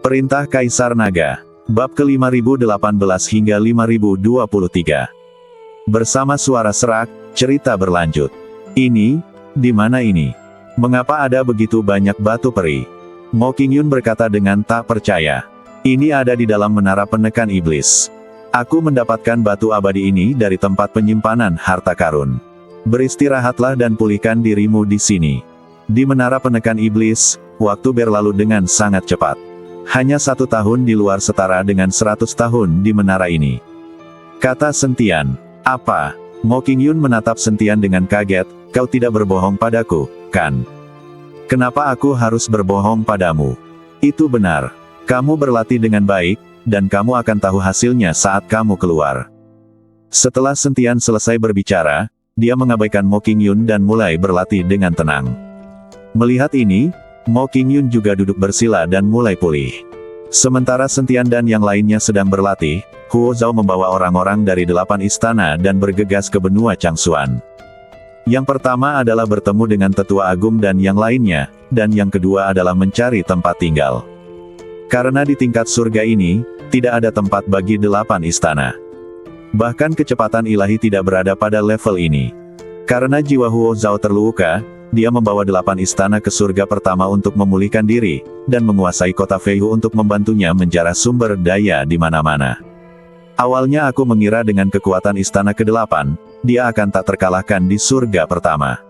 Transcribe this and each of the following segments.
Perintah Kaisar Naga. Bab ke-5018 hingga 5023. Bersama suara serak, cerita berlanjut. Ini, di mana ini? Mengapa ada begitu banyak batu peri? Mo Qingyun berkata dengan tak percaya. Ini ada di dalam menara penekan iblis. Aku mendapatkan batu abadi ini dari tempat penyimpanan harta karun. Beristirahatlah dan pulihkan dirimu di sini. Di menara penekan iblis, waktu berlalu dengan sangat cepat. Hanya 1 tahun di luar setara dengan 100 tahun di menara ini. Kata Sentian. Apa? Mo Qingyun menatap Sentian dengan kaget. Kau tidak berbohong padaku, kan? Kenapa aku harus berbohong padamu? Itu benar. Kamu berlatih dengan baik, dan kamu akan tahu hasilnya saat kamu keluar. Setelah Sentian selesai berbicara, dia mengabaikan Mo Qingyun dan mulai berlatih dengan tenang. Melihat ini, Mo Qingyun juga duduk bersila dan mulai pulih. Sementara Sentian dan yang lainnya sedang berlatih, Huo Zhao membawa orang-orang dari 8 istana dan bergegas ke benua Changxuan. Yang pertama adalah bertemu dengan Tetua Agung dan yang lainnya, dan yang kedua adalah mencari tempat tinggal. Karena di tingkat surga ini, tidak ada tempat bagi 8 istana. Bahkan kecepatan ilahi tidak berada pada level ini. Karena jiwa Huo Zhao terluka, dia membawa 8 istana ke surga pertama untuk memulihkan diri, dan menguasai kota Feihu untuk membantunya menjarah sumber daya di mana-mana. Awalnya aku mengira dengan kekuatan istana ke-8, dia akan tak terkalahkan di surga pertama.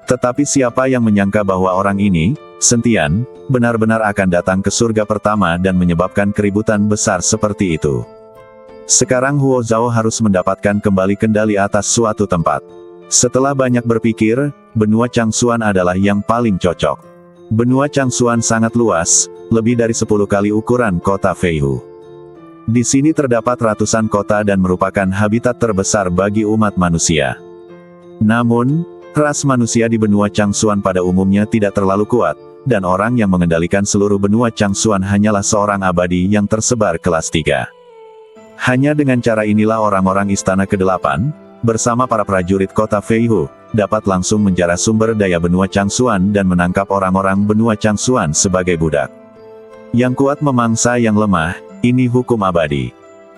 Tetapi siapa yang menyangka bahwa orang ini, Sentian, benar-benar akan datang ke surga pertama dan menyebabkan keributan besar seperti itu. Sekarang Huo Zhao harus mendapatkan kembali kendali atas suatu tempat. Setelah banyak berpikir, benua Changxuan adalah yang paling cocok. Benua Changxuan sangat luas, lebih dari 10 kali ukuran kota Feihu. Di sini terdapat ratusan kota dan merupakan habitat terbesar bagi umat manusia. Namun, ras manusia di benua Changxuan pada umumnya tidak terlalu kuat, dan orang yang mengendalikan seluruh benua Changxuan hanyalah seorang abadi yang tersebar kelas 3. Hanya dengan cara inilah orang-orang istana ke-8, bersama para prajurit kota Feihu, dapat langsung menjarah sumber daya benua Changxuan dan menangkap orang-orang benua Changxuan sebagai budak. Yang kuat memangsa yang lemah, ini hukum abadi.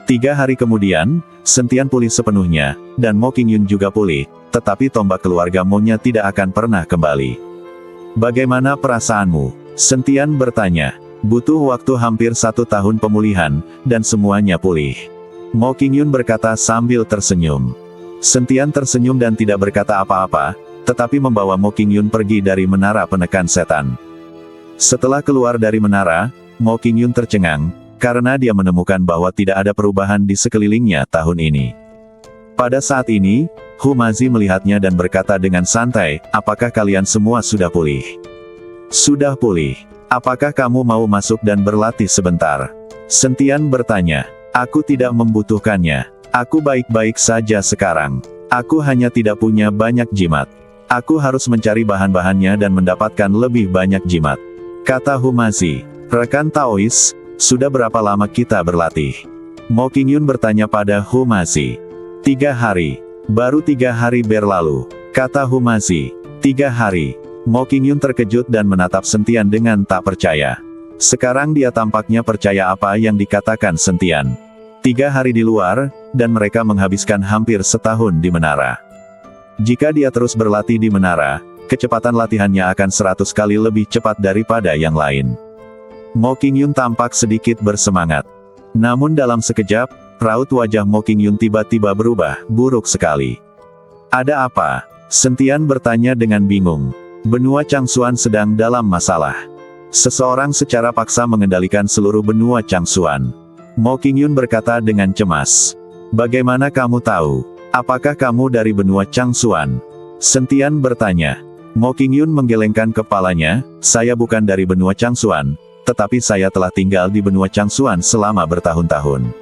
3 hari kemudian, Sentian pulih sepenuhnya, dan Mo Qingyun juga pulih, tetapi tombak keluarga Mo-nya tidak akan pernah kembali. Bagaimana perasaanmu? Sentian bertanya. Butuh waktu hampir 1 tahun pemulihan, dan semuanya pulih. Mo Qingyun berkata sambil tersenyum. Sentian tersenyum dan tidak berkata apa-apa, tetapi membawa Mo Qingyun pergi dari menara penekan setan. Setelah keluar dari menara, Mo Qingyun tercengang, karena dia menemukan bahwa tidak ada perubahan di sekelilingnya tahun ini. Pada saat ini, Hu Mazi melihatnya dan berkata dengan santai, apakah kalian semua sudah pulih? Sudah pulih. Apakah kamu mau masuk dan berlatih sebentar? Sentian bertanya. Aku tidak membutuhkannya. Aku baik-baik saja sekarang. Aku hanya tidak punya banyak jimat. Aku harus mencari bahan-bahannya dan mendapatkan lebih banyak jimat. Kata Hu Mazi. Rekan Taois, sudah berapa lama kita berlatih? Mo Qingyun bertanya pada Hu Mazi. 3 hari. Baru 3 hari berlalu. Kata Hu Mazi. 3 hari. Mo Qingyun terkejut dan menatap Sentian dengan tak percaya. Sekarang dia tampaknya percaya apa yang dikatakan Sentian. 3 hari di luar, dan mereka menghabiskan hampir setahun di menara. Jika dia terus berlatih di menara, kecepatan latihannya akan 100 kali lebih cepat daripada yang lain. Mo Qingyun tampak sedikit bersemangat. Namun dalam sekejap, raut wajah Mo Qingyun tiba-tiba berubah, buruk sekali. Ada apa? Sentian bertanya dengan bingung. Benua Changxuan sedang dalam masalah. Seseorang secara paksa mengendalikan seluruh benua Changxuan. Mo Qingyun berkata dengan cemas. Bagaimana kamu tahu? Apakah kamu dari benua Changxuan? Sentian bertanya. Mo Qingyun menggelengkan kepalanya, saya bukan dari benua Changxuan, tetapi saya telah tinggal di benua Changxuan selama bertahun-tahun.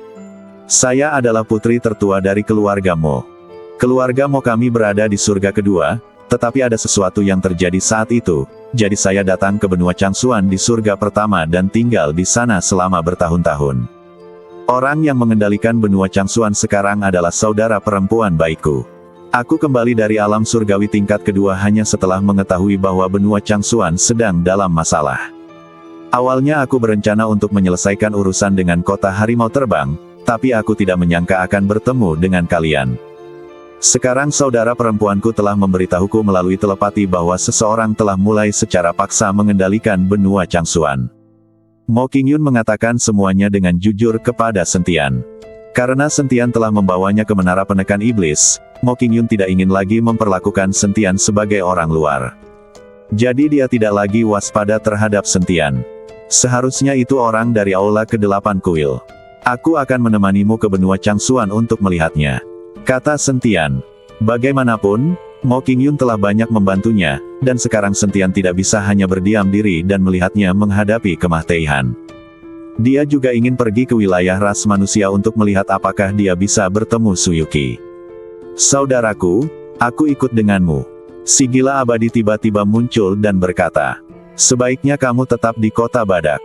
Saya adalah putri tertua dari keluarga Mo. Keluarga Mo kami berada di surga kedua, tetapi ada sesuatu yang terjadi saat itu, jadi saya datang ke benua Changxuan di surga pertama dan tinggal di sana selama bertahun-tahun. Orang yang mengendalikan benua Changxuan sekarang adalah saudara perempuan baikku. Aku kembali dari alam surgawi tingkat kedua hanya setelah mengetahui bahwa benua Changxuan sedang dalam masalah. Awalnya aku berencana untuk menyelesaikan urusan dengan kota harimau terbang, tapi aku tidak menyangka akan bertemu dengan kalian. Sekarang saudara perempuanku telah memberitahuku melalui telepati bahwa seseorang telah mulai secara paksa mengendalikan benua Changsuan. Mo Qingyun mengatakan semuanya dengan jujur kepada Sentian. Karena Sentian telah membawanya ke menara penekan iblis, Mo Qingyun tidak ingin lagi memperlakukan Sentian sebagai orang luar. Jadi dia tidak lagi waspada terhadap Sentian. Seharusnya itu orang dari Aula ke-8 Kuil. Aku akan menemanimu ke benua Changsuan untuk melihatnya, kata Sentian. Bagaimanapun, Mo Qingyun telah banyak membantunya, dan sekarang Sentian tidak bisa hanya berdiam diri dan melihatnya menghadapi kemah Teihan. Dia juga ingin pergi ke wilayah ras manusia untuk melihat apakah dia bisa bertemu Suyuki. Saudaraku, aku ikut denganmu. Si gila abadi tiba-tiba muncul dan berkata, sebaiknya kamu tetap di kota Badak.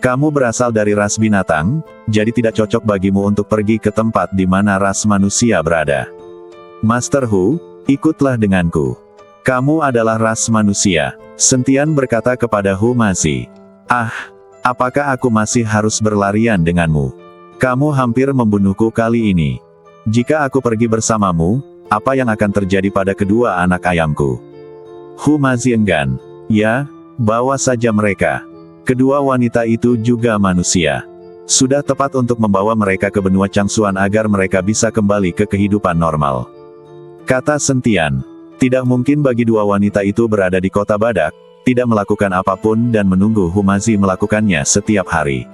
Kamu berasal dari ras binatang, jadi tidak cocok bagimu untuk pergi ke tempat di mana ras manusia berada. Master Hu, ikutlah denganku. Kamu adalah ras manusia, Sentian berkata kepada Hu Mazi. Apakah aku masih harus berlarian denganmu? Kamu hampir membunuhku kali ini. Jika aku pergi bersamamu, apa yang akan terjadi pada kedua anak ayamku? Hu Mazi enggan. Ya, bawa saja mereka. Kedua wanita itu juga manusia. Sudah tepat untuk membawa mereka ke benua Changsuan agar mereka bisa kembali ke kehidupan normal, kata Sentian. Tidak mungkin bagi dua wanita itu berada di kota Badak, tidak melakukan apapun dan menunggu Hu Mazi melakukannya setiap hari.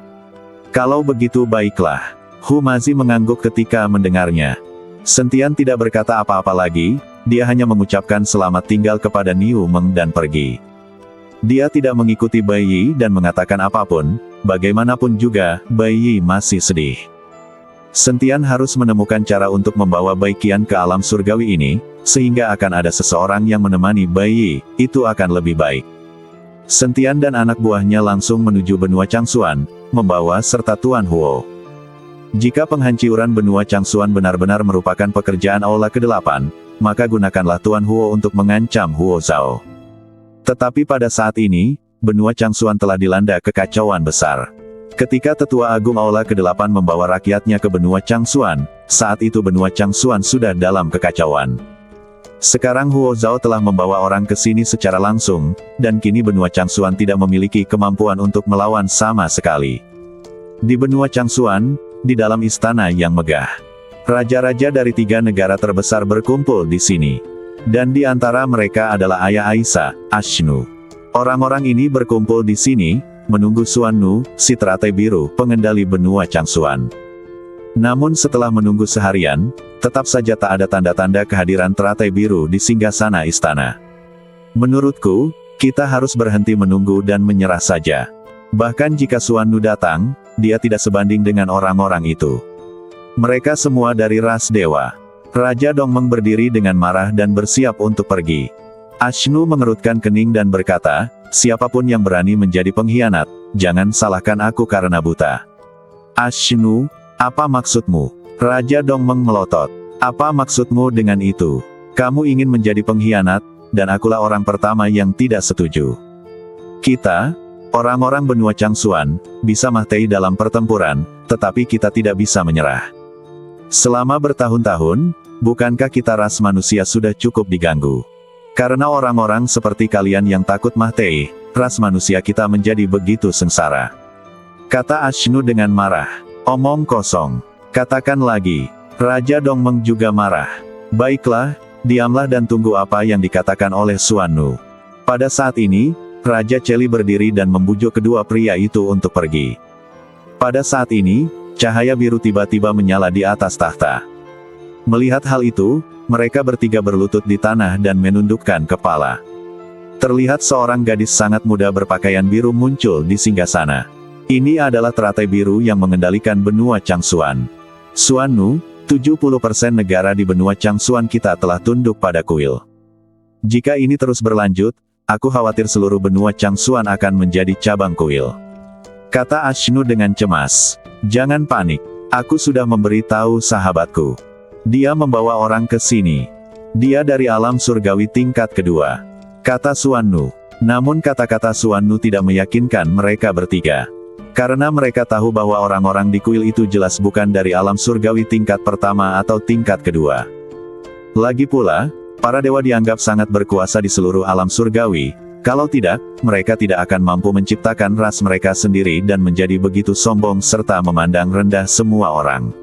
Kalau begitu baiklah. Hu Mazi mengangguk ketika mendengarnya. Sentian tidak berkata apa-apa lagi, dia hanya mengucapkan selamat tinggal kepada Niu Meng dan pergi. Dia tidak mengikuti Bai Yi dan mengatakan apapun, bagaimanapun juga, Bai Yi masih sedih. Sentian harus menemukan cara untuk membawa Bai Qian ke alam surgawi ini, sehingga akan ada seseorang yang menemani Bai Yi, itu akan lebih baik. Sentian dan anak buahnya langsung menuju benua Changsuan, membawa serta Tuan Huo. Jika penghancuran benua Changsuan benar-benar merupakan pekerjaan Aula ke-8, maka gunakanlah Tuan Huo untuk mengancam Huo Zhao. Tetapi pada saat ini, benua Changsuan telah dilanda kekacauan besar. Ketika Tetua Agung Aula ke-8 membawa rakyatnya ke benua Changsuan, saat itu benua Changsuan sudah dalam kekacauan. Sekarang Huo Zhao telah membawa orang ke sini secara langsung, dan kini benua Changsuan tidak memiliki kemampuan untuk melawan sama sekali. Di benua Changsuan, di dalam istana yang megah, raja-raja dari 3 negara terbesar berkumpul di sini. Dan di antara mereka adalah ayah Aisyah, Ashnu. Orang-orang ini berkumpul di sini, menunggu Suan-nu, si teratai biru, pengendali benua Changsuan. Namun setelah menunggu seharian, tetap saja tak ada tanda-tanda kehadiran teratai biru di singgasana istana. Menurutku, kita harus berhenti menunggu dan menyerah saja. Bahkan jika Suan-nu datang, dia tidak sebanding dengan orang-orang itu. Mereka semua dari ras dewa. Raja Dongmeng berdiri dengan marah dan bersiap untuk pergi. Ashnu mengerutkan kening dan berkata, siapapun yang berani menjadi pengkhianat, jangan salahkan aku karena buta. Ashnu, apa maksudmu? Raja Dongmeng melotot. Apa maksudmu dengan itu? Kamu ingin menjadi pengkhianat, dan akulah orang pertama yang tidak setuju. Kita, orang-orang benua Changsuan, bisa mati dalam pertempuran, tetapi kita tidak bisa menyerah. Selama bertahun-tahun, bukankah kita ras manusia sudah cukup diganggu? Karena orang-orang seperti kalian yang takut mati, ras manusia kita menjadi begitu sengsara, kata Ashnu dengan marah. Omong kosong. Katakan lagi. Raja Dongmeng juga marah. Baiklah, diamlah dan tunggu apa yang dikatakan oleh Suan-nu. Pada saat ini, Raja Cheli berdiri dan membujuk kedua pria itu untuk pergi. Pada saat ini, cahaya biru tiba-tiba menyala di atas tahta. Melihat hal itu, mereka bertiga berlutut di tanah dan menundukkan kepala. Terlihat seorang gadis sangat muda berpakaian biru muncul di singgasana. Ini adalah teratai biru yang mengendalikan benua Changsuan. Suan-nu, 70% negara di benua Changsuan kita telah tunduk pada kuil. Jika ini terus berlanjut, aku khawatir seluruh benua Changsuan akan menjadi cabang kuil, kata Ashnu dengan cemas. Jangan panik. Aku sudah memberitahu sahabatku. Dia membawa orang ke sini. Dia dari alam surgawi tingkat kedua, kata Suan-nu. Namun kata-kata Suan Nu tidak meyakinkan mereka bertiga. Karena mereka tahu bahwa orang-orang di kuil itu jelas bukan dari alam surgawi tingkat pertama atau tingkat kedua. Lagi pula, para dewa dianggap sangat berkuasa di seluruh alam surgawi. Kalau tidak, mereka tidak akan mampu menciptakan ras mereka sendiri dan menjadi begitu sombong serta memandang rendah semua orang.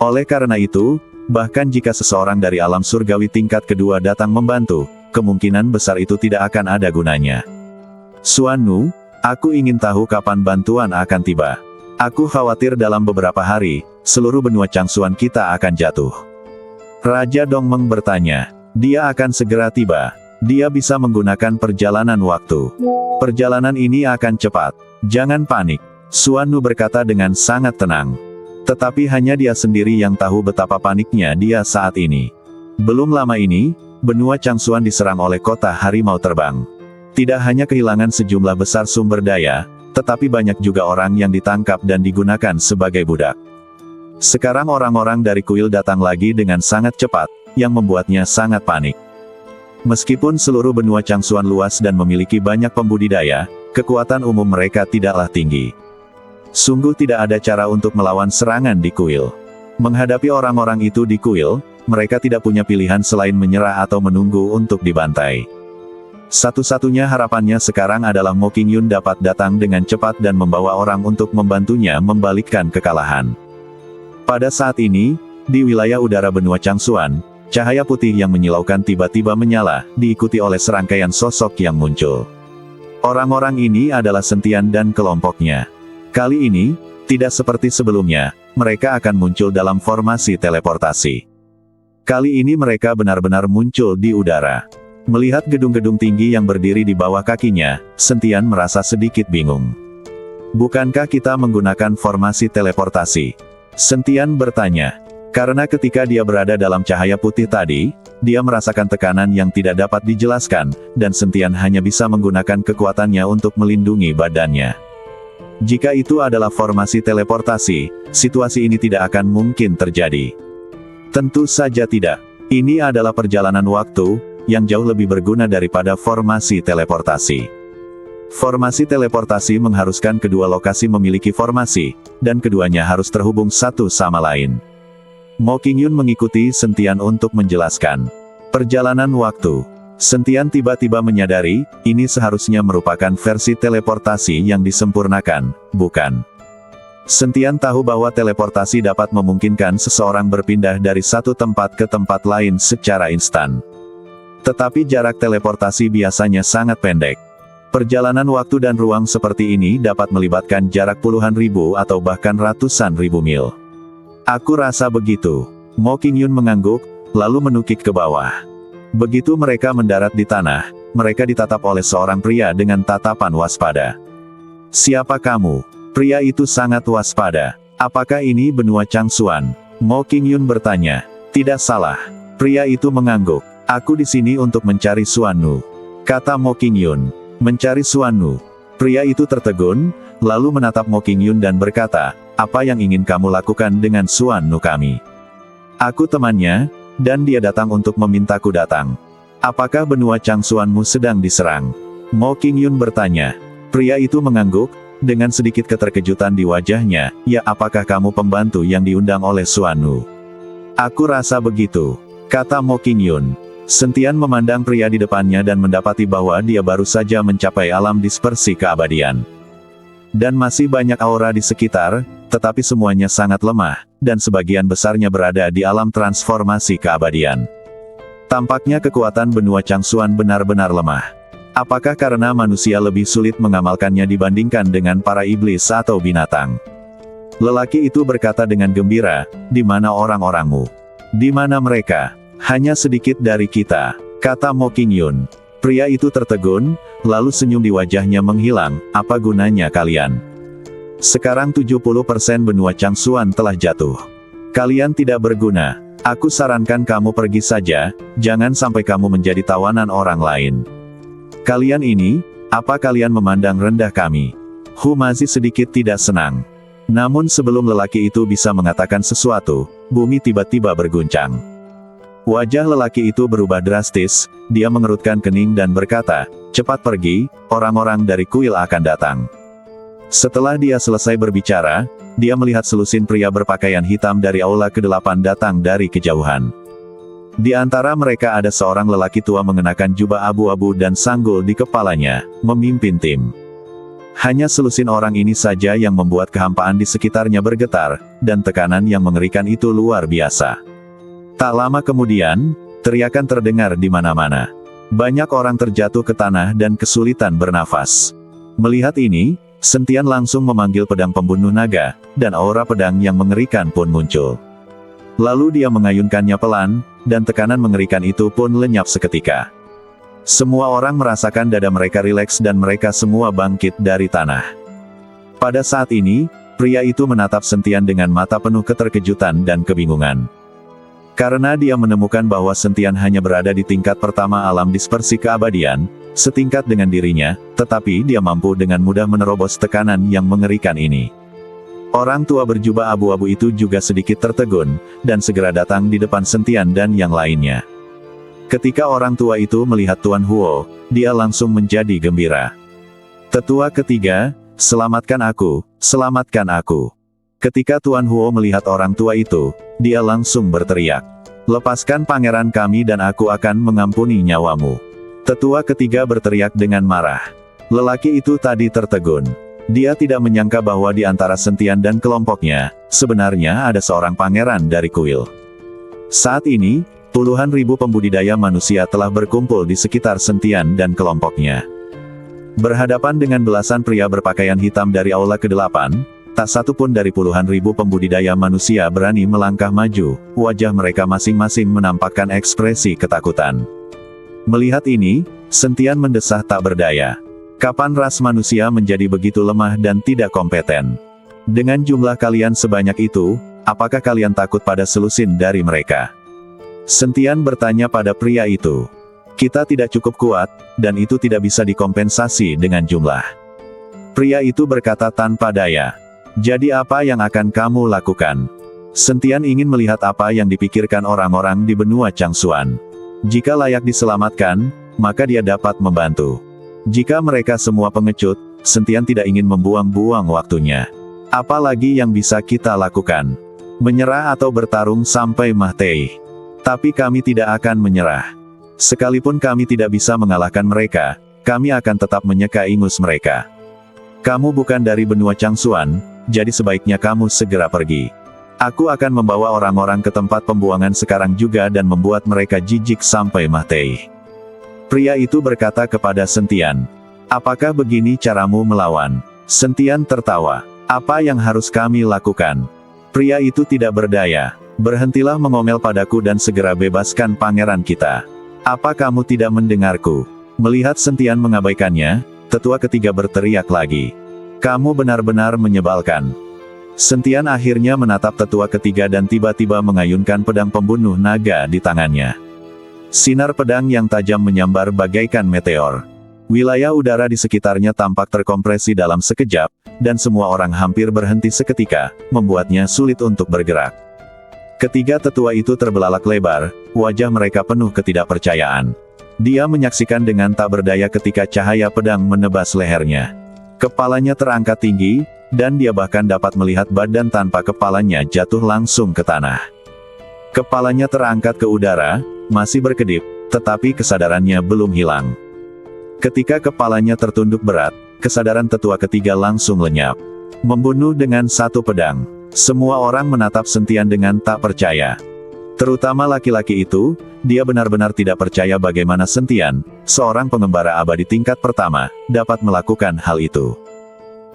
Oleh karena itu, bahkan jika seseorang dari alam surgawi tingkat kedua datang membantu, kemungkinan besar itu tidak akan ada gunanya. Suan Nu, aku ingin tahu kapan bantuan akan tiba. Aku khawatir dalam beberapa hari, seluruh benua Changsuan kita akan jatuh. Raja Dongmeng bertanya, dia akan segera tiba. Dia bisa menggunakan perjalanan waktu. Perjalanan ini akan cepat. Jangan panik. Suan Nu berkata dengan sangat tenang. Tetapi hanya dia sendiri yang tahu betapa paniknya dia saat ini. Belum lama ini, benua Changsuan diserang oleh kota harimau terbang. Tidak hanya kehilangan sejumlah besar sumber daya, tetapi banyak juga orang yang ditangkap dan digunakan sebagai budak. Sekarang orang-orang dari kuil datang lagi dengan sangat cepat, yang membuatnya sangat panik. Meskipun seluruh benua Changsuan luas dan memiliki banyak pembudidaya, kekuatan umum mereka tidaklah tinggi. Sungguh tidak ada cara untuk melawan serangan di kuil. Menghadapi orang-orang itu di kuil, mereka tidak punya pilihan selain menyerah atau menunggu untuk dibantai. Satu-satunya harapannya sekarang adalah Mo Qingyun dapat datang dengan cepat dan membawa orang untuk membantunya membalikkan kekalahan. Pada saat ini, di wilayah udara benua Changsuan, cahaya putih yang menyilaukan tiba-tiba menyala, diikuti oleh serangkaian sosok yang muncul. Orang-orang ini adalah Sentian dan kelompoknya. Kali ini, tidak seperti sebelumnya, mereka akan muncul dalam formasi teleportasi. Kali ini mereka benar-benar muncul di udara. Melihat gedung-gedung tinggi yang berdiri di bawah kakinya, Sentian merasa sedikit bingung. Bukankah kita menggunakan formasi teleportasi? Sentian bertanya. Karena ketika dia berada dalam cahaya putih tadi, dia merasakan tekanan yang tidak dapat dijelaskan, dan Sentian hanya bisa menggunakan kekuatannya untuk melindungi badannya. Jika itu adalah formasi teleportasi, situasi ini tidak akan mungkin terjadi. Tentu saja tidak. Ini adalah perjalanan waktu, yang jauh lebih berguna daripada formasi teleportasi. Formasi teleportasi mengharuskan kedua lokasi memiliki formasi, dan keduanya harus terhubung satu sama lain. Mo Qingyun mengikuti Sentian untuk menjelaskan. Perjalanan waktu. Sentian tiba-tiba menyadari, ini seharusnya merupakan versi teleportasi yang disempurnakan, bukan? Sentian tahu bahwa teleportasi dapat memungkinkan seseorang berpindah dari satu tempat ke tempat lain secara instan. Tetapi jarak teleportasi biasanya sangat pendek. Perjalanan waktu dan ruang seperti ini dapat melibatkan jarak puluhan ribu atau bahkan ratusan ribu mil. Aku rasa begitu. Mo Qingyun mengangguk, lalu menukik ke bawah. Begitu mereka mendarat di tanah, mereka ditatap oleh seorang pria dengan tatapan waspada. Siapa kamu? Pria itu sangat waspada. Apakah ini benua Changsuan? Mo Qingyun bertanya. Tidak salah. Pria itu mengangguk. Aku di sini untuk mencari Suan Nu, kata Mo Qingyun. Mencari Suan Nu. Pria itu tertegun, lalu menatap Mo Qingyun dan berkata, apa yang ingin kamu lakukan dengan Suan Nu kami? Aku temannya, dan dia datang untuk memintaku datang. Apakah benua Changsuanmu sedang diserang? Mo Qingyun bertanya. Pria itu mengangguk, dengan sedikit keterkejutan di wajahnya, ya apakah kamu pembantu yang diundang oleh Suan Nu? Aku rasa begitu, kata Mo Qingyun. Sentian memandang pria di depannya dan mendapati bahwa dia baru saja mencapai alam dispersi keabadian. Dan masih banyak aura di sekitar, tetapi semuanya sangat lemah, dan sebagian besarnya berada di alam transformasi keabadian. Tampaknya kekuatan benua Changsuan benar-benar lemah. Apakah karena manusia lebih sulit mengamalkannya dibandingkan dengan para iblis atau binatang? Lelaki itu berkata dengan gembira, di mana orang-orangmu? Di mana mereka? Hanya sedikit dari kita, kata Mo Qingyun. Pria itu tertegun, lalu senyum di wajahnya menghilang, apa gunanya kalian? Sekarang 70% benua Changsuan telah jatuh. Kalian tidak berguna. Aku sarankan kamu pergi saja, jangan sampai kamu menjadi tawanan orang lain. Kalian ini, apa kalian memandang rendah kami? Hu masih sedikit tidak senang. Namun sebelum lelaki itu bisa mengatakan sesuatu, bumi tiba-tiba berguncang. Wajah lelaki itu berubah drastis, dia mengerutkan kening dan berkata, "Cepat pergi, orang-orang dari kuil akan datang." Setelah dia selesai berbicara, dia melihat selusin pria berpakaian hitam dari aula ke-8 datang dari kejauhan. Di antara mereka ada seorang lelaki tua mengenakan jubah abu-abu dan sanggul di kepalanya, memimpin tim. Hanya selusin orang ini saja yang membuat kehampaan di sekitarnya bergetar, dan tekanan yang mengerikan itu luar biasa. Tak lama kemudian, teriakan terdengar di mana-mana. Banyak orang terjatuh ke tanah dan kesulitan bernafas. Melihat ini, Sentian langsung memanggil pedang pembunuh naga, dan aura pedang yang mengerikan pun muncul. Lalu dia mengayunkannya pelan, dan tekanan mengerikan itu pun lenyap seketika. Semua orang merasakan dada mereka rileks dan mereka semua bangkit dari tanah. Pada saat ini, pria itu menatap Sentian dengan mata penuh keterkejutan dan kebingungan. Karena dia menemukan bahwa Sentian hanya berada di tingkat pertama alam dispersi keabadian, setingkat dengan dirinya, tetapi dia mampu dengan mudah menerobos tekanan yang mengerikan ini. Orang tua berjubah abu-abu itu juga sedikit tertegun, dan segera datang di depan Sentian dan yang lainnya. Ketika orang tua itu melihat Tuan Huo, dia langsung menjadi gembira. "Tetua ketiga, selamatkan aku, selamatkan aku." Ketika Tuan Huo melihat orang tua itu, dia langsung berteriak, "Lepaskan pangeran kami dan aku akan mengampuni nyawamu." Tetua ketiga berteriak dengan marah. Lelaki itu tadi tertegun. Dia tidak menyangka bahwa di antara Sentian dan kelompoknya, sebenarnya ada seorang pangeran dari kuil. Saat ini, puluhan ribu pembudidaya manusia telah berkumpul di sekitar Sentian dan kelompoknya. Berhadapan dengan belasan pria berpakaian hitam dari aula ke-8, tak satu pun dari puluhan ribu pembudidaya manusia berani melangkah maju, wajah mereka masing-masing menampakkan ekspresi ketakutan. Melihat ini, Sentian mendesah tak berdaya. Kapan ras manusia menjadi begitu lemah dan tidak kompeten? Dengan jumlah kalian sebanyak itu, apakah kalian takut pada selusin dari mereka? Sentian bertanya pada pria itu. "Kita tidak cukup kuat, dan itu tidak bisa dikompensasi dengan jumlah." Pria itu berkata tanpa daya. "Jadi apa yang akan kamu lakukan?" Sentian ingin melihat apa yang dipikirkan orang-orang di benua Changsuan. Jika layak diselamatkan, maka dia dapat membantu. Jika mereka semua pengecut, Sentian tidak ingin membuang-buang waktunya. Apalagi yang bisa kita lakukan? Menyerah atau bertarung sampai mati? Tapi kami tidak akan menyerah. Sekalipun kami tidak bisa mengalahkan mereka, kami akan tetap menyeka ingus mereka. Kamu bukan dari benua Changsuan, jadi sebaiknya kamu segera pergi. Aku akan membawa orang-orang ke tempat pembuangan sekarang juga dan membuat mereka jijik sampai mati. Pria itu berkata kepada Sentian, "Apakah begini caramu melawan?" Sentian tertawa. "Apa yang harus kami lakukan?" Pria itu tidak berdaya. "Berhentilah mengomel padaku dan segera bebaskan pangeran kita." "Apa kamu tidak mendengarku?" Melihat Sentian mengabaikannya, tetua ketiga berteriak lagi. "Kamu benar-benar menyebalkan." Sentian akhirnya menatap tetua ketiga dan tiba-tiba mengayunkan pedang pembunuh naga di tangannya. Sinar pedang yang tajam menyambar bagaikan meteor. Wilayah udara di sekitarnya tampak terkompresi dalam sekejap, dan semua orang hampir berhenti seketika, membuatnya sulit untuk bergerak. Ketiga tetua itu terbelalak lebar, wajah mereka penuh ketidakpercayaan. Dia menyaksikan dengan tak berdaya ketika cahaya pedang menebas lehernya. Kepalanya terangkat tinggi, dan dia bahkan dapat melihat badan tanpa kepalanya jatuh langsung ke tanah. Kepalanya terangkat ke udara, masih berkedip, tetapi kesadarannya belum hilang. Ketika kepalanya tertunduk berat, kesadaran tetua ketiga langsung lenyap. Membunuh dengan satu pedang. Semua orang menatap Sentian dengan tak percaya. Terutama laki-laki itu, dia benar-benar tidak percaya bagaimana Sentian, seorang pengembara abadi tingkat pertama, dapat melakukan hal itu.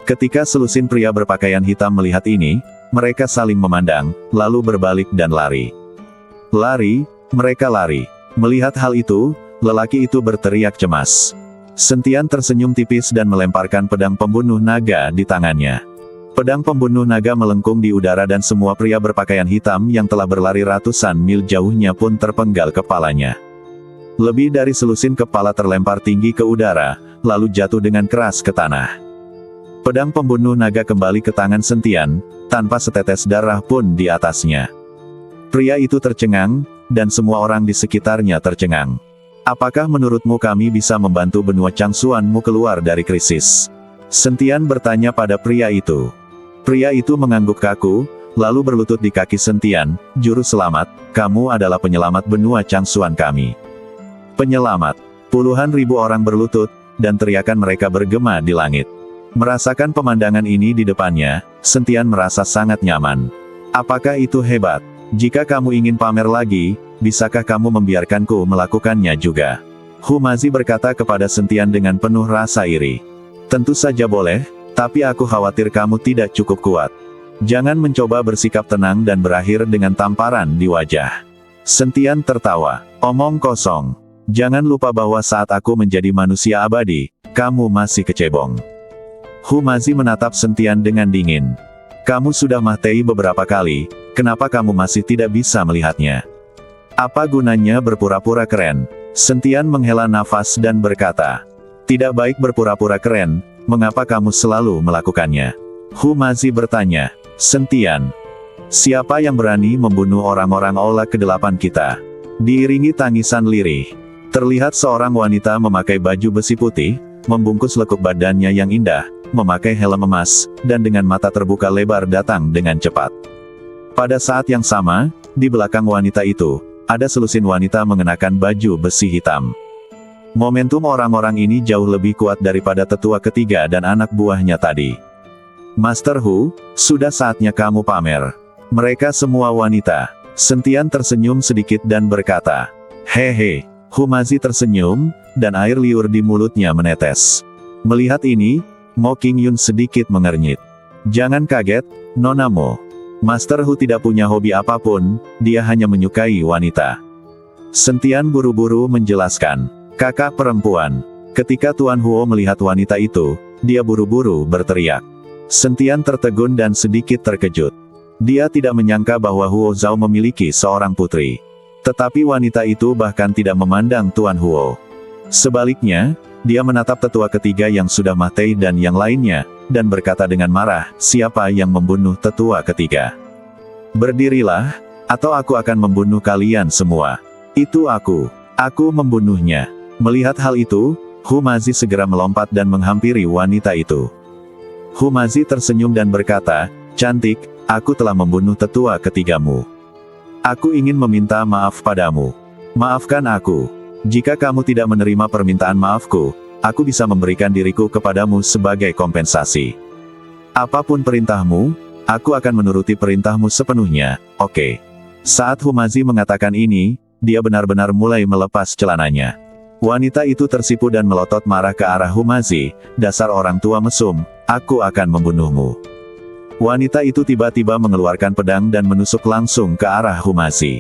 Ketika selusin pria berpakaian hitam melihat ini, mereka saling memandang, lalu berbalik dan lari. Lari, mereka lari. Melihat hal itu, lelaki itu berteriak cemas. Sentian tersenyum tipis dan melemparkan pedang pembunuh naga di tangannya. Pedang pembunuh naga melengkung di udara dan semua pria berpakaian hitam yang telah berlari ratusan mil jauhnya pun terpenggal kepalanya. Lebih dari selusin kepala terlempar tinggi ke udara, lalu jatuh dengan keras ke tanah. Pedang pembunuh naga kembali ke tangan Sentian, tanpa setetes darah pun di atasnya. Pria itu tercengang, dan semua orang di sekitarnya tercengang. Apakah menurutmu kami bisa membantu benua Changsuanmu keluar dari krisis? Sentian bertanya pada pria itu. Pria itu mengangguk kaku, lalu berlutut di kaki Sentian. Juru selamat, kamu adalah penyelamat benua Changsuan kami. Penyelamat. Puluhan ribu orang berlutut, dan teriakan mereka bergema di langit. Merasakan pemandangan ini di depannya, Sentian merasa sangat nyaman. Apakah itu hebat? Jika kamu ingin pamer lagi, bisakah kamu membiarkanku melakukannya juga? Humazi berkata kepada Sentian dengan penuh rasa iri. Tentu saja boleh, tapi aku khawatir kamu tidak cukup kuat. Jangan mencoba bersikap tenang dan berakhir dengan tamparan di wajah. Sentian tertawa. Omong kosong. Jangan lupa bahwa saat aku menjadi manusia abadi, kamu masih kecebong. Humazi menatap Sentian dengan dingin. Kamu sudah mati beberapa kali, kenapa kamu masih tidak bisa melihatnya? Apa gunanya berpura-pura keren? Sentian menghela nafas dan berkata, tidak baik berpura-pura keren, mengapa kamu selalu melakukannya? Humazi bertanya, Sentian, siapa yang berani membunuh orang-orang Aula ke-8 kita? Diiringi tangisan lirih. Terlihat seorang wanita memakai baju besi putih, membungkus lekuk badannya yang indah, memakai helm emas, dan dengan mata terbuka lebar datang dengan cepat. Pada saat yang sama, di belakang wanita itu, ada selusin wanita mengenakan baju besi hitam. Momentum orang-orang ini jauh lebih kuat daripada tetua ketiga dan anak buahnya tadi. Master Hu, sudah saatnya kamu pamer. Mereka semua wanita. Sentian tersenyum sedikit dan berkata, hehe. Humazi tersenyum, dan air liur di mulutnya menetes. Melihat ini, Mo Qingyun sedikit mengernyit. Jangan kaget, Nona Mo. Master Hu tidak punya hobi apapun, dia hanya menyukai wanita. Sentian buru-buru menjelaskan. Kakak perempuan. Ketika Tuan Huo melihat wanita itu, dia buru-buru berteriak. Sentian tertegun dan sedikit terkejut. Dia tidak menyangka bahwa Huo Zhao memiliki seorang putri. Tetapi wanita itu bahkan tidak memandang Tuan Huo. Sebaliknya, dia menatap tetua ketiga yang sudah mati dan yang lainnya, dan berkata dengan marah, siapa yang membunuh tetua ketiga? Berdirilah, atau aku akan membunuh kalian semua. Itu aku membunuhnya. Melihat hal itu, Humazi segera melompat dan menghampiri wanita itu. Humazi tersenyum dan berkata, cantik, aku telah membunuh tetua ketigamu. Aku ingin meminta maaf padamu. Maafkan aku. Jika kamu tidak menerima permintaan maafku, aku bisa memberikan diriku kepadamu sebagai kompensasi. Apapun perintahmu, aku akan menuruti perintahmu sepenuhnya, oke. Saat Humazi mengatakan ini, dia benar-benar mulai melepas celananya. Wanita itu tersipu dan melotot marah ke arah Humazi, dasar orang tua mesum, aku akan membunuhmu. Wanita itu tiba-tiba mengeluarkan pedang dan menusuk langsung ke arah Humazi.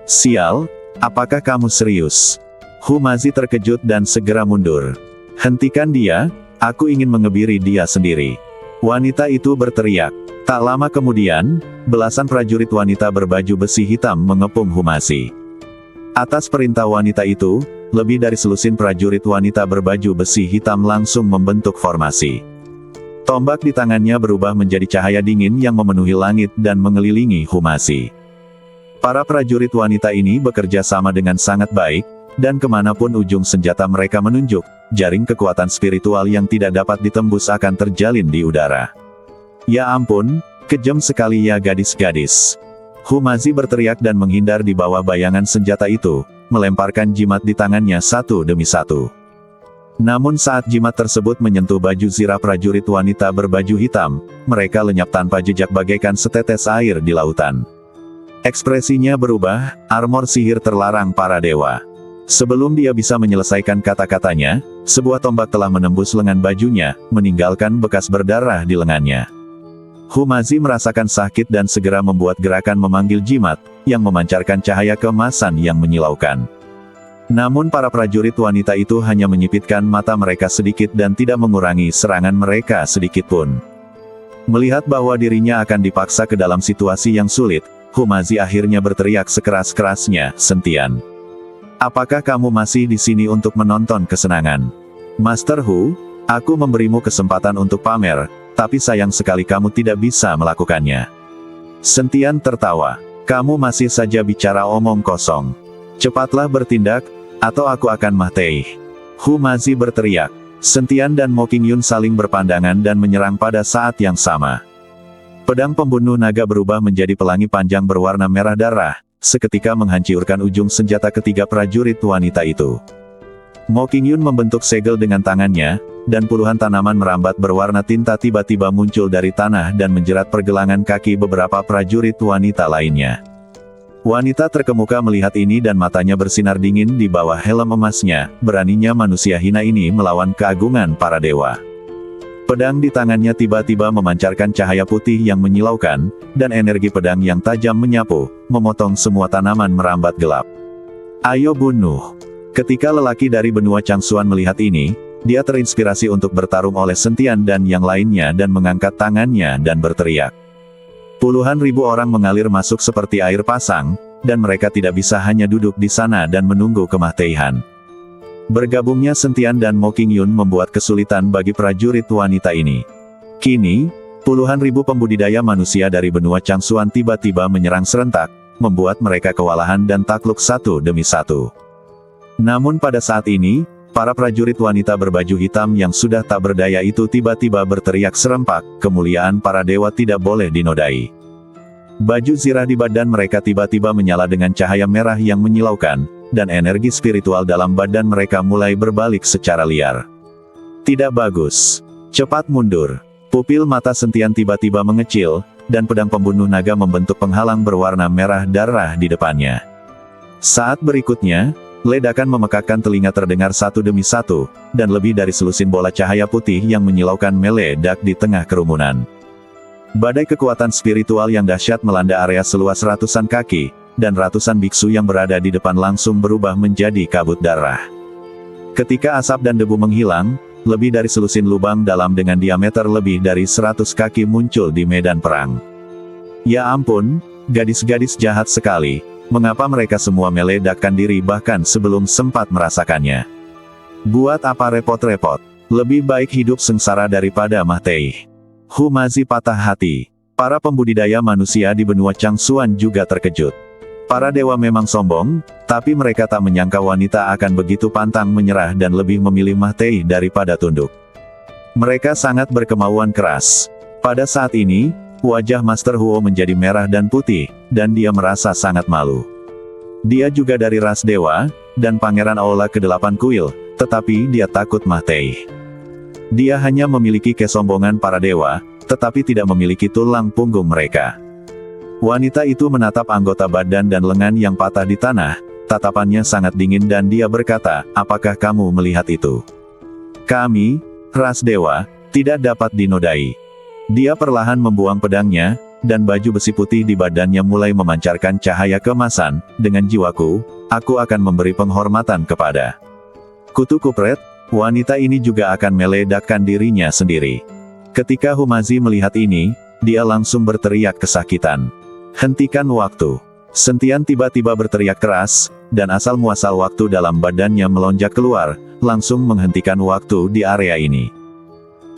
Sial, apakah kamu serius? Humazi terkejut dan segera mundur. Hentikan dia, aku ingin mengebiri dia sendiri. Wanita itu berteriak. Tak lama kemudian, belasan prajurit wanita berbaju besi hitam mengepung Humazi. Atas perintah wanita itu, lebih dari selusin prajurit wanita berbaju besi hitam langsung membentuk formasi. Tombak di tangannya berubah menjadi cahaya dingin yang memenuhi langit dan mengelilingi Humazi. Para prajurit wanita ini bekerja sama dengan sangat baik, dan kemanapun ujung senjata mereka menunjuk, jaring kekuatan spiritual yang tidak dapat ditembus akan terjalin di udara. Ya ampun, kejam sekali ya gadis-gadis. Humazi berteriak dan menghindar di bawah bayangan senjata itu, melemparkan jimat di tangannya satu demi satu. Namun saat jimat tersebut menyentuh baju zirah prajurit wanita berbaju hitam, mereka lenyap tanpa jejak bagaikan setetes air di lautan. Ekspresinya berubah, armor sihir terlarang para dewa. Sebelum dia bisa menyelesaikan kata-katanya, sebuah tombak telah menembus lengan bajunya, meninggalkan bekas berdarah di lengannya. Humazi merasakan sakit dan segera membuat gerakan memanggil jimat, yang memancarkan cahaya keemasan yang menyilaukan. Namun para prajurit wanita itu hanya menyipitkan mata mereka sedikit dan tidak mengurangi serangan mereka sedikitpun. Melihat bahwa dirinya akan dipaksa ke dalam situasi yang sulit, Humazi akhirnya berteriak sekeras-kerasnya, Sentian. Apakah kamu masih di sini untuk menonton kesenangan? Master Hu, aku memberimu kesempatan untuk pamer, tapi sayang sekali kamu tidak bisa melakukannya. Sentian tertawa. Kamu masih saja bicara omong kosong. Cepatlah bertindak, atau aku akan mati. Hu Mazi berteriak. Sentian dan Mo Qingyun saling berpandangan dan menyerang pada saat yang sama. Pedang pembunuh naga berubah menjadi pelangi panjang berwarna merah darah, seketika menghancurkan ujung senjata ketiga prajurit wanita itu. Mo Qingyun membentuk segel dengan tangannya, dan puluhan tanaman merambat berwarna tinta tiba-tiba muncul dari tanah dan menjerat pergelangan kaki beberapa prajurit wanita lainnya. Wanita terkemuka melihat ini dan matanya bersinar dingin di bawah helm emasnya. Beraninya manusia hina ini melawan keagungan para dewa. Pedang di tangannya tiba-tiba memancarkan cahaya putih yang menyilaukan, dan energi pedang yang tajam menyapu, memotong semua tanaman merambat gelap. Ayo bunuh. Ketika lelaki dari benua Changsuan melihat ini, dia terinspirasi untuk bertarung oleh Sentian dan yang lainnya dan mengangkat tangannya dan berteriak. Puluhan ribu orang mengalir masuk seperti air pasang, dan mereka tidak bisa hanya duduk di sana dan menunggu kematian. Bergabungnya Sentian dan Mo Qingyun membuat kesulitan bagi prajurit wanita ini. Kini, puluhan ribu pembudidaya manusia dari benua Changsuan tiba-tiba menyerang serentak, membuat mereka kewalahan dan takluk satu demi satu. Namun pada saat ini, para prajurit wanita berbaju hitam yang sudah tak berdaya itu tiba-tiba berteriak serempak, kemuliaan para dewa tidak boleh dinodai. Baju zirah di badan mereka tiba-tiba menyala dengan cahaya merah yang menyilaukan, dan energi spiritual dalam badan mereka mulai berbalik secara liar. Tidak bagus. Cepat mundur. Pupil mata Sentian tiba-tiba mengecil, dan pedang pembunuh naga membentuk penghalang berwarna merah darah di depannya. Saat berikutnya, ledakan memekakkan telinga terdengar satu demi satu, dan lebih dari selusin bola cahaya putih yang menyilaukan meledak di tengah kerumunan. Badai kekuatan spiritual yang dahsyat melanda area seluas ratusan kaki, dan ratusan biksu yang berada di depan langsung berubah menjadi kabut darah. Ketika asap dan debu menghilang, lebih dari selusin lubang dalam dengan diameter lebih dari 100 kaki muncul di medan perang. Ya ampun, gadis-gadis jahat sekali. Mengapa mereka semua meledakkan diri bahkan sebelum sempat merasakannya? Buat apa repot-repot? Lebih baik hidup sengsara daripada mati. Hu Mazi patah hati. Para pembudidaya manusia di benua Changsuan juga terkejut. Para dewa memang sombong, tapi mereka tak menyangka wanita akan begitu pantang menyerah dan lebih memilih mati daripada tunduk. Mereka sangat berkemauan keras. Pada saat ini, wajah Master Huo menjadi merah dan putih, dan dia merasa sangat malu. Dia juga dari ras dewa, dan Pangeran Aula ke-8 kuil, tetapi dia takut mati. Dia hanya memiliki kesombongan para dewa, tetapi tidak memiliki tulang punggung mereka. Wanita itu menatap anggota badan dan lengan yang patah di tanah, tatapannya sangat dingin dan dia berkata, apakah kamu melihat itu? Kami, ras dewa, tidak dapat dinodai. Dia perlahan membuang pedangnya, dan baju besi putih di badannya mulai memancarkan cahaya keemasan. Dengan jiwaku, aku akan memberi penghormatan kepada Kutu Kupret. Wanita ini juga akan meledakkan dirinya sendiri. Ketika Hu Mazi melihat ini, dia langsung berteriak kesakitan. Hentikan waktu. Sentian tiba-tiba berteriak keras, dan asal-muasal waktu dalam badannya melonjak keluar, langsung menghentikan waktu di area ini.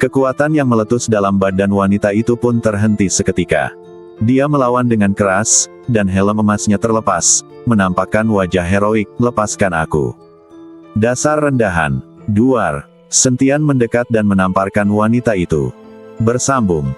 Kekuatan yang meletus dalam badan wanita itu pun terhenti seketika. Dia melawan dengan keras, dan helm emasnya terlepas, menampakkan wajah heroik, lepaskan aku. Dasar rendahan. Duar. Sentian mendekat dan menamparkan wanita itu. Bersambung.